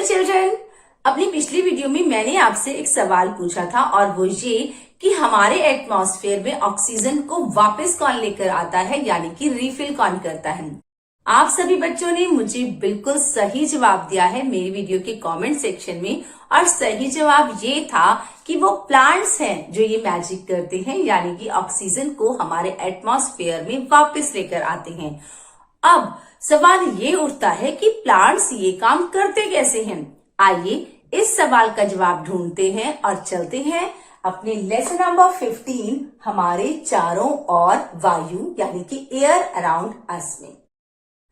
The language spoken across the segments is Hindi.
चिल्ड्रन, अपनी पिछली वीडियो में मैंने आपसे एक सवाल पूछा था और वो ये कि हमारे एटमॉस्फेयर में ऑक्सीजन को वापस कौन लेकर आता है, यानी कि रिफिल कौन करता है। आप सभी बच्चों ने मुझे बिल्कुल सही जवाब दिया है मेरी वीडियो के कमेंट सेक्शन में। और सही जवाब ये था कि वो प्लांट्स हैं जो ये मैजिक करते हैं, यानी कि ऑक्सीजन को हमारे एटमॉस्फेयर में वापस लेकर आते हैं। अब सवाल ये उठता है कि प्लांट्स ये काम करते कैसे हैं। आइए इस सवाल का जवाब ढूंढते हैं और चलते हैं अपने लेसन नंबर 15 हमारे चारों ओर वायु यानी कि एयर अराउंड अस में।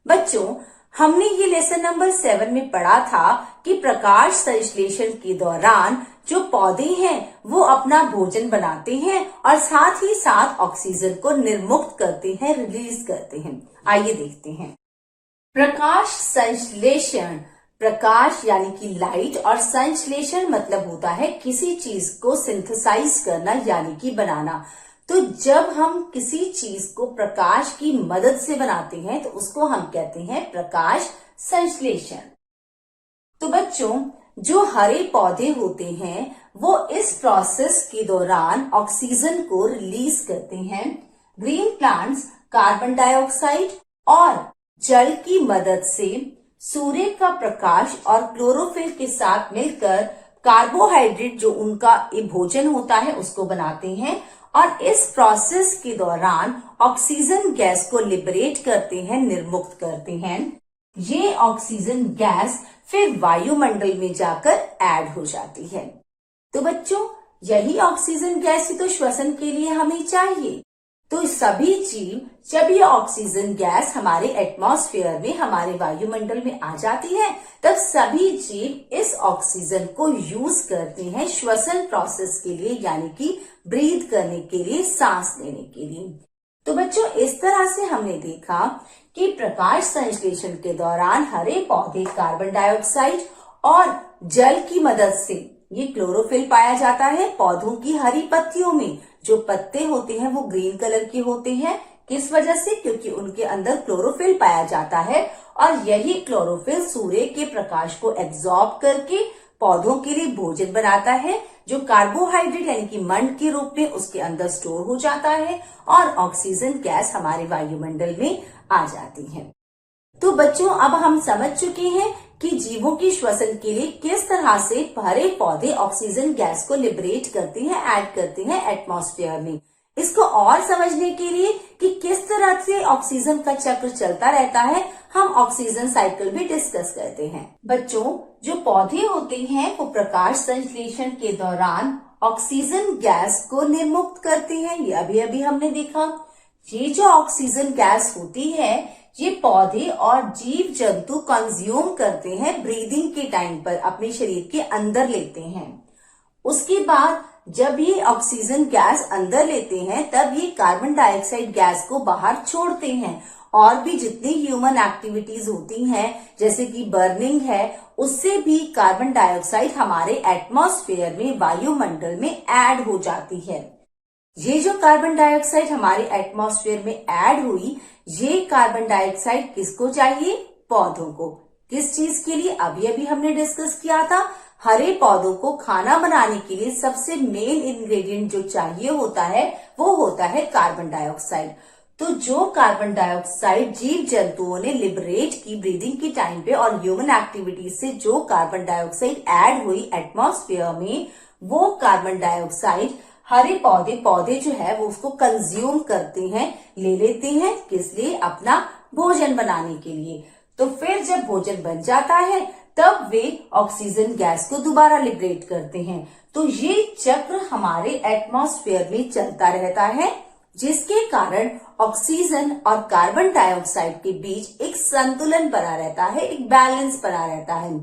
बच्चों, हमने ये लेसन नंबर 7 में पढ़ा था कि प्रकाश संश्लेषण के दौरान जो पौधे हैं वो अपना भोजन बनाते हैं और साथ ही साथ ऑक्सीजन को निर्मुक्त करते हैं, रिलीज करते हैं। आइए देखते हैं। प्रकाश संश्लेषण, प्रकाश यानी कि लाइट, और संश्लेषण मतलब होता है किसी चीज को सिंथेसाइज करना यानी कि बनाना। तो जब हम किसी चीज को प्रकाश की मदद से बनाते हैं तो उसको हम कहते हैं प्रकाश संश्लेषण। तो बच्चों, जो हरे पौधे होते हैं वो इस प्रोसेस के दौरान ऑक्सीजन को रिलीज करते हैं। ग्रीन प्लांट्स कार्बन डाइऑक्साइड और जल की मदद से सूर्य का प्रकाश और क्लोरोफिल के साथ मिलकर कार्बोहाइड्रेट जो उनका भोजन होता है उसको बनाते हैं और इस प्रोसेस के दौरान ऑक्सीजन गैस को लिबरेट करते हैं, निर्मुक्त करते हैं। ये ऑक्सीजन गैस फिर वायुमंडल में जाकर ऐड हो जाती है। तो बच्चों, यही ऑक्सीजन गैस ही तो श्वसन के लिए हमें चाहिए। तो सभी जीव, जब ये ऑक्सीजन गैस हमारे एटमॉस्फेयर में, हमारे वायुमंडल में आ जाती है, तब सभी जीव इस ऑक्सीजन को यूज करते हैं श्वसन प्रोसेस के लिए, यानी कि ब्रीथ करने के लिए, सांस लेने के लिए। तो बच्चों, इस तरह से हमने देखा कि प्रकाश संश्लेषण के दौरान हरे पौधे कार्बन डाइऑक्साइड और जल की मदद से, ये क्लोरोफिल पाया जाता है पौधों की हरी पत्तियों में। जो पत्ते होते हैं वो ग्रीन कलर के होते हैं। किस वजह से? क्योंकि उनके अंदर क्लोरोफिल पाया जाता है और यही क्लोरोफिल सूर्य के प्रकाश को एब्जॉर्ब करके पौधों के लिए भोजन बनाता है, जो कार्बोहाइड्रेट यानी कि मंड के रूप में उसके अंदर स्टोर हो जाता है और ऑक्सीजन गैस हमारे वायुमंडल में आ जाती है। तो बच्चों, अब हम समझ चुके हैं कि जीवों की श्वसन के लिए किस तरह से हरे पौधे ऑक्सीजन गैस को लिबरेट करते हैं, ऐड करते हैं एटमॉस्फेयर में। इसको और समझने के लिए कि किस तरह से ऑक्सीजन का चक्र चलता रहता है, हम ऑक्सीजन साइकिल भी डिस्कस करते हैं। बच्चों, जो पौधे होते हैं वो प्रकाश संश्लेषण के दौरान ऑक्सीजन गैस को निर्मुक्त करते हैं। ये अभी अभी हमने देखा। ये जो ऑक्सीजन गैस होती है ये पौधे और जीव जंतु कंज्यूम करते हैं, ब्रीदिंग के टाइम पर अपने शरीर के अंदर लेते हैं। उसके बाद जब ये ऑक्सीजन गैस अंदर लेते हैं तब ये कार्बन डाइऑक्साइड गैस को बाहर छोड़ते हैं। और भी जितनी ह्यूमन एक्टिविटीज होती हैं, जैसे कि बर्निंग है, उससे भी कार्बन डाइऑक्साइड हमारे एटमॉस्फेयर में, वायुमंडल में ऐड हो जाती है। ये जो कार्बन डाइऑक्साइड हमारे एटमॉस्फेयर में ऐड हुई, ये कार्बन डाइऑक्साइड किसको चाहिए? पौधों को। किस चीज के लिए? अभी अभी हमने डिस्कस किया था, हरे पौधों को खाना बनाने के लिए सबसे मेन इंग्रेडिएंट जो चाहिए होता है वो होता है कार्बन डाइऑक्साइड। तो जो कार्बन डाइऑक्साइड जीव जंतुओं ने लिबरेट की ब्रीदिंग के टाइम पे और ह्यूमन एक्टिविटीज से जो कार्बन डाइऑक्साइड ऐड हुई एटमॉस्फेयर में, वो कार्बन डाइऑक्साइड हरे पौधे जो है वो उसको कंज्यूम करते हैं, ले लेते हैं। किस लिए? अपना भोजन बनाने के लिए। तो फिर जब भोजन बन जाता है तब वे ऑक्सीजन गैस को दोबारा लिबरेट करते हैं। तो ये चक्र हमारे एटमॉस्फेयर में चलता रहता है, जिसके कारण ऑक्सीजन और कार्बन डाइऑक्साइड के बीच एक संतुलन बना रहता है, एक बैलेंस बना रहता है।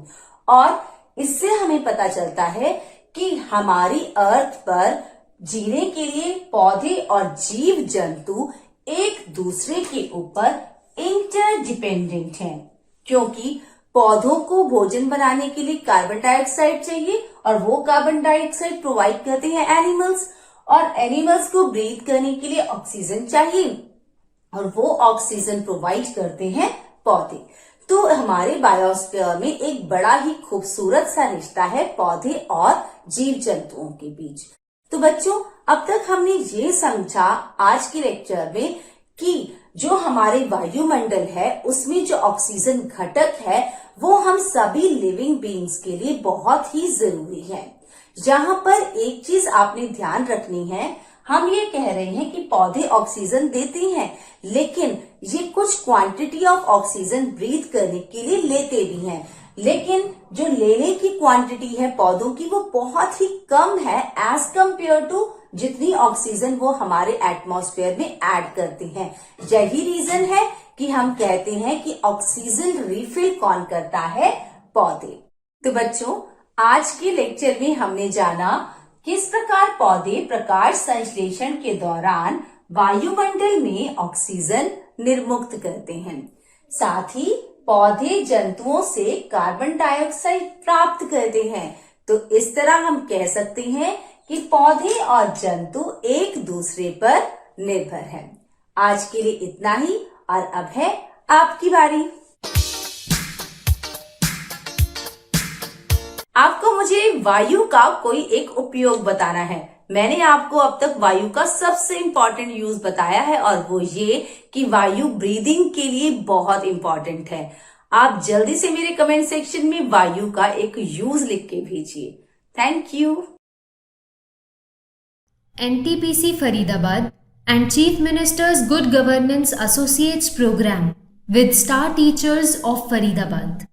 और इससे हमें पता चलता है कि हमारी अर्थ पर जीने के लिए पौधे और जीव जंतु एक दूसरे के ऊपर इंटरडिपेंडेंट हैं, क्योंकि पौधों को भोजन बनाने के लिए कार्बन डाइऑक्साइड चाहिए और वो कार्बन डाइऑक्साइड प्रोवाइड करते हैं एनिमल्स, और एनिमल्स को ब्रीथ करने के लिए ऑक्सीजन चाहिए और वो ऑक्सीजन प्रोवाइड करते हैं पौधे। तो हमारे बायोस्फीयर में एक बड़ा ही खूबसूरत सा रिश्ता है पौधे और जीव जंतुओं के बीच। तो बच्चों, अब तक हमने ये समझा आज के लेक्चर में कि जो हमारे वायुमंडल है उसमें जो ऑक्सीजन घटक है वो हम सभी लिविंग बीइंग्स के लिए बहुत ही जरूरी है। जहां पर एक चीज आपने ध्यान रखनी है, हम ये कह रहे हैं कि पौधे ऑक्सीजन देते हैं, लेकिन ये कुछ क्वांटिटी ऑफ ऑक्सीजन ब्रीथ करने के लिए लेते भी हैं, लेकिन जो लेने की क्वांटिटी है पौधों की वो बहुत ही कम है एज कंपेयर टू जितनी ऑक्सीजन वो हमारे एटमॉस्फेयर में ऐड करते हैं। यही रीजन है कि हम कहते हैं कि ऑक्सीजन रिफिल कौन करता है? पौधे। तो बच्चों, आज के लेक्चर में हमने जाना किस प्रकार पौधे प्रकाश संश्लेषण के दौरान वायुमंडल में ऑक्सीजन निर्मुक्त करते हैं। साथ ही पौधे जंतुओं से कार्बन डाइऑक्साइड प्राप्त करते हैं। तो इस तरह हम कह सकते हैं कि पौधे और जंतु एक दूसरे पर निर्भर हैं। आज के लिए इतना ही, और अब है आपकी बारी। आपको मुझे वायु का कोई एक उपयोग बताना है। मैंने आपको अब तक वायु का सबसे इंपॉर्टेंट यूज बताया है, और वो ये कि वायु ब्रीदिंग के लिए बहुत इंपॉर्टेंट है। आप जल्दी से मेरे कमेंट सेक्शन में वायु का एक यूज लिख के भेजिए। Thank you. NTPC Faridabad and Chief Minister's Good Governance Associates Program with Star Teachers of Faridabad.